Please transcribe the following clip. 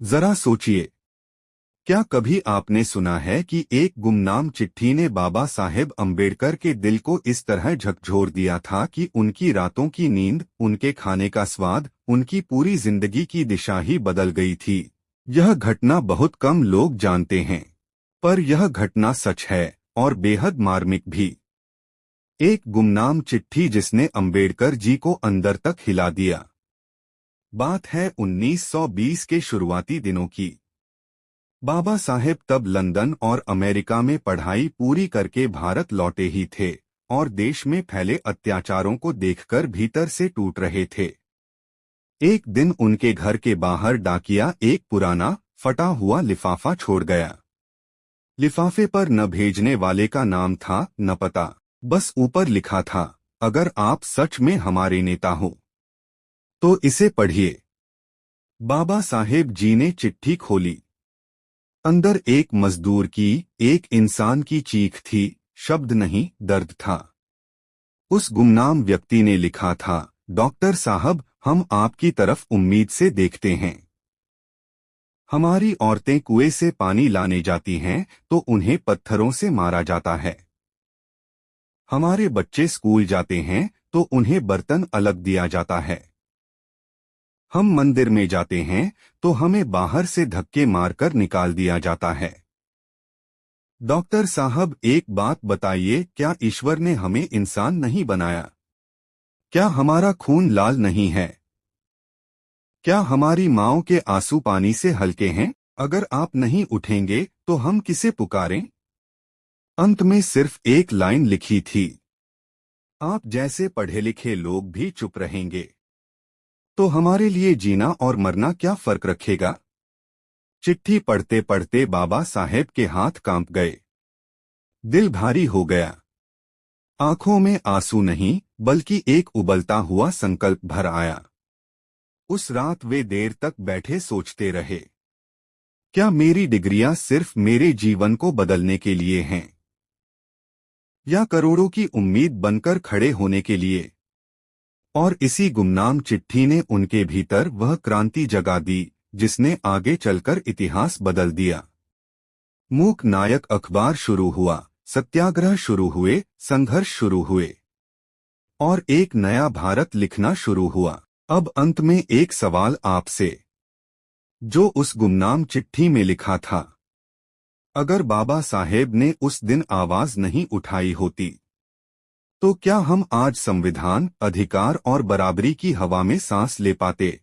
जरा सोचिए, क्या कभी आपने सुना है कि एक गुमनाम चिट्ठी ने बाबा साहेब अम्बेडकर के दिल को इस तरह झकझोर दिया था कि उनकी रातों की नींद, उनके खाने का स्वाद, उनकी पूरी जिंदगी की दिशा ही बदल गई थी। यह घटना बहुत कम लोग जानते हैं, पर यह घटना सच है और बेहद मार्मिक भी। एक गुमनाम चिट्ठी जिसने अम्बेडकर जी को अंदर तक हिला दिया। बात है 1920 के शुरुआती दिनों की। बाबा साहेब तब लंदन और अमेरिका में पढ़ाई पूरी करके भारत लौटे ही थे और देश में फैले अत्याचारों को देखकर भीतर से टूट रहे थे। एक दिन उनके घर के बाहर डाकिया एक पुराना फटा हुआ लिफाफा छोड़ गया। लिफाफे पर न भेजने वाले का नाम था न पता, बस ऊपर लिखा था, अगर आप सच में हमारे नेता हो तो इसे पढ़िए। बाबा साहेब जी ने चिट्ठी खोली। अंदर एक मजदूर की, एक इंसान की चीख थी, शब्द नहीं दर्द था। उस गुमनाम व्यक्ति ने लिखा था, डॉक्टर साहब, हम आपकी तरफ उम्मीद से देखते हैं। हमारी औरतें कुएं से पानी लाने जाती हैं तो उन्हें पत्थरों से मारा जाता है। हमारे बच्चे स्कूल जाते हैं तो उन्हें बर्तन अलग दिया जाता है। हम मंदिर में जाते हैं तो हमें बाहर से धक्के मारकर निकाल दिया जाता है। डॉक्टर साहब, एक बात बताइए, क्या ईश्वर ने हमें इंसान नहीं बनाया? क्या हमारा खून लाल नहीं है? क्या हमारी माँओं के आंसू पानी से हल्के हैं? अगर आप नहीं उठेंगे तो हम किसे पुकारें? अंत में सिर्फ एक लाइन लिखी थी, आप जैसे पढ़े लिखे लोग भी चुप रहेंगे तो हमारे लिए जीना और मरना क्या फर्क रखेगा? चिट्ठी पढ़ते पढ़ते बाबा साहेब के हाथ कांप गए। दिल भारी हो गया। आंखों में आंसू नहीं बल्कि एक उबलता हुआ संकल्प भर आया। उस रात वे देर तक बैठे सोचते रहे, क्या मेरी डिग्रियां सिर्फ मेरे जीवन को बदलने के लिए हैं या करोड़ों की उम्मीद बनकर खड़े होने के लिए? और इसी गुमनाम चिट्ठी ने उनके भीतर वह क्रांति जगा दी जिसने आगे चलकर इतिहास बदल दिया। मूक नायक अखबार शुरू हुआ, सत्याग्रह शुरू हुए, संघर्ष शुरू हुए और एक नया भारत लिखना शुरू हुआ। अब अंत में एक सवाल आपसे, जो उस गुमनाम चिट्ठी में लिखा था, अगर बाबा साहेब ने उस दिन आवाज नहीं उठाई होती तो क्या हम आज संविधान, अधिकार और बराबरी की हवा में सांस ले पाते?